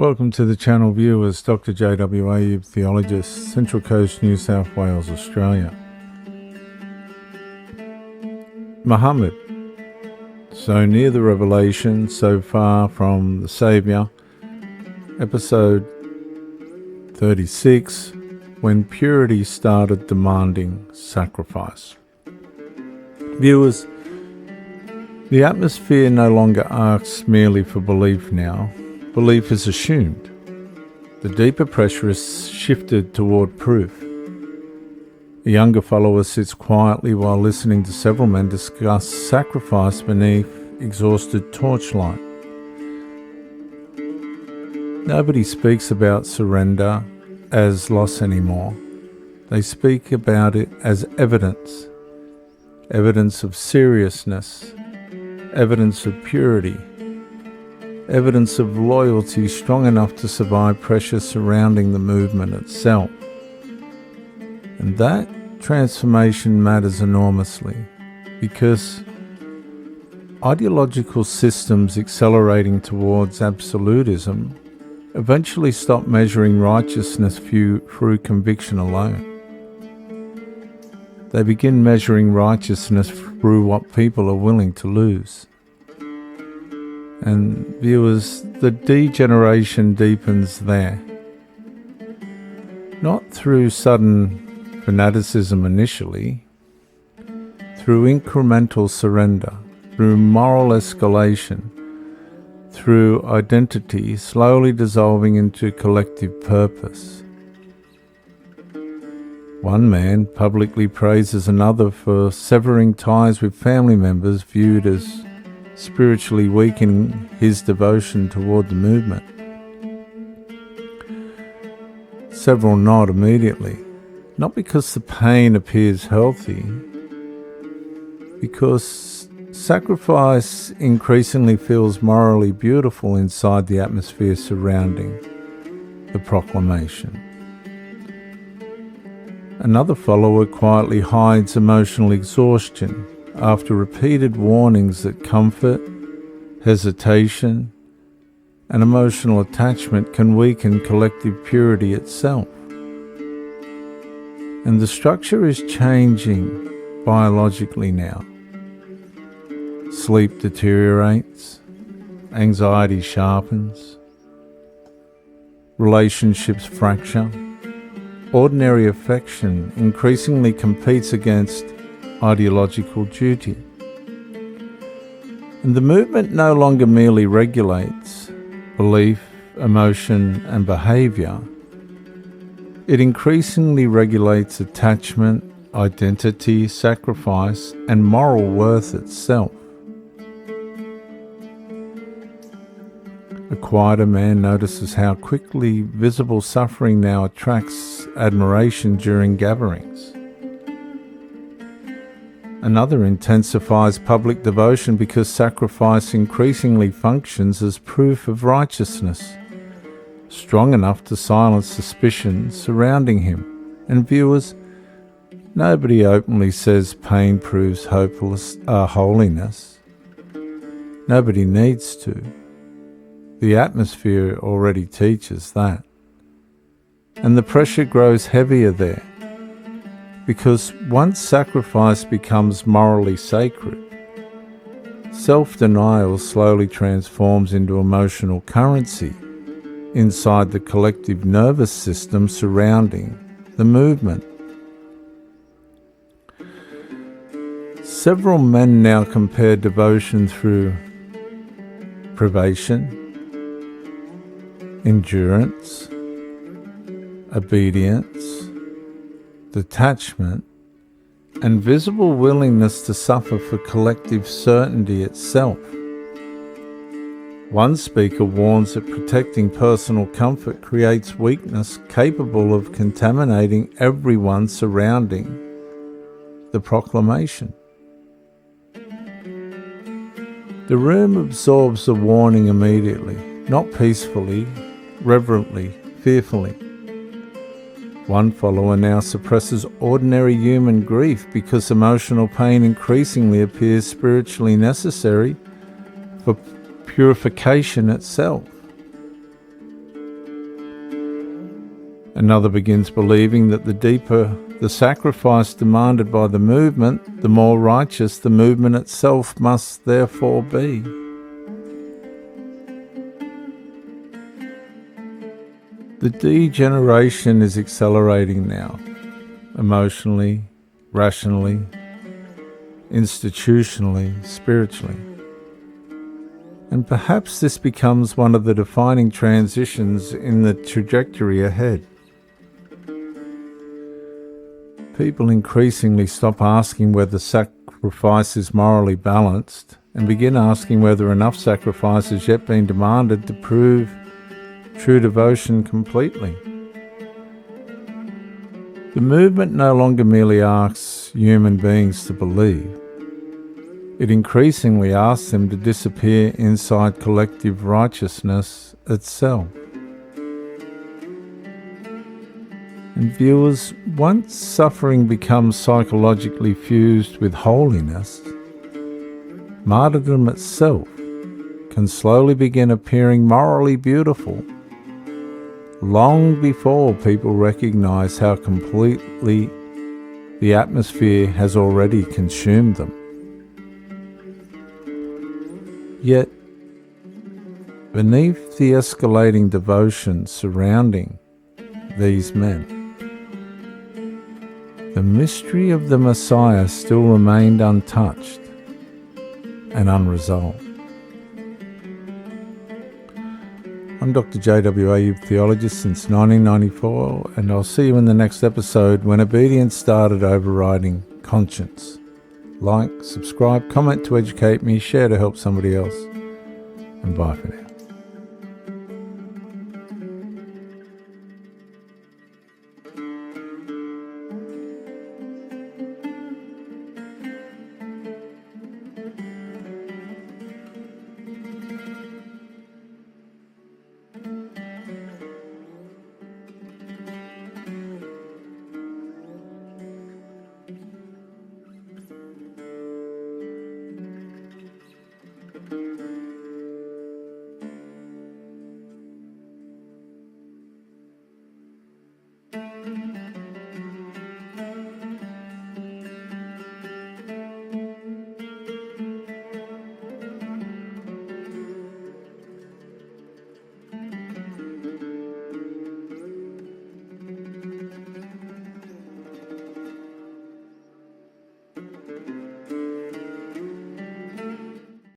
Welcome to the channel, viewers. Dr. JWA, theologist, Central Coast, New South Wales, Australia. Muhammad. So near the revelation, so far from the Saviour. Episode 36, when purity started demanding sacrifice. Viewers, the atmosphere no longer asks merely for belief now. Belief is assumed. The deeper pressure is shifted toward proof. A younger follower sits quietly while listening to several men discuss sacrifice beneath exhausted torchlight. Nobody speaks about surrender as loss anymore. They speak about it as evidence. Evidence of seriousness. Evidence of purity. Evidence of loyalty strong enough to survive pressure surrounding the movement itself. And that transformation matters enormously because ideological systems accelerating towards absolutism eventually stop measuring righteousness through conviction alone. They begin measuring righteousness through what people are willing to lose. And viewers, the degeneration deepens there. Not through sudden fanaticism initially, through incremental surrender, through moral escalation, through identity slowly dissolving into collective purpose. One man publicly praises another for severing ties with family members viewed as spiritually weakening his devotion toward the movement. Several nod immediately, not because the pain appears healthy, because sacrifice increasingly feels morally beautiful inside the atmosphere surrounding the proclamation. Another follower quietly hides emotional exhaustion after repeated warnings that comfort, hesitation, and emotional attachment can weaken collective purity itself. And the structure is changing biologically now. Sleep deteriorates, anxiety sharpens, relationships fracture, ordinary affection increasingly competes against ideological duty. And the movement no longer merely regulates belief, emotion, and behaviour. It increasingly regulates attachment, identity, sacrifice, and moral worth itself. A quieter man notices how quickly visible suffering now attracts admiration during gatherings. Another intensifies public devotion because sacrifice increasingly functions as proof of righteousness, strong enough to silence suspicion surrounding him. And viewers, nobody openly says pain proves holiness. Nobody needs to. The atmosphere already teaches that. And the pressure grows heavier there. Because once sacrifice becomes morally sacred, self-denial slowly transforms into emotional currency inside the collective nervous system surrounding the movement. Several men now compare devotion through privation, endurance, obedience, detachment, and visible willingness to suffer for collective certainty itself. One speaker warns that protecting personal comfort creates weakness capable of contaminating everyone surrounding the proclamation. The room absorbs the warning immediately, not peacefully, reverently, fearfully. One follower now suppresses ordinary human grief because emotional pain increasingly appears spiritually necessary for purification itself. Another begins believing that the deeper the sacrifice demanded by the movement, the more righteous the movement itself must therefore be. The degeneration is accelerating now, emotionally, rationally, institutionally, spiritually. And perhaps this becomes one of the defining transitions in the trajectory ahead. People increasingly stop asking whether sacrifice is morally balanced and begin asking whether enough sacrifice has yet been demanded to prove true devotion completely. The movement no longer merely asks human beings to believe. It increasingly asks them to disappear inside collective righteousness itself. And viewers, once suffering becomes psychologically fused with holiness, martyrdom itself can slowly begin appearing morally beautiful, long before people recognize how completely the atmosphere has already consumed them. Yet, beneath the escalating devotion surrounding these men, the mystery of the Messiah still remained untouched and unresolved. I'm Dr. JWA, theologist since 1994, and I'll see you in the next episode when obedience started overriding conscience. Like, subscribe, comment to educate me, share to help somebody else, and bye for now.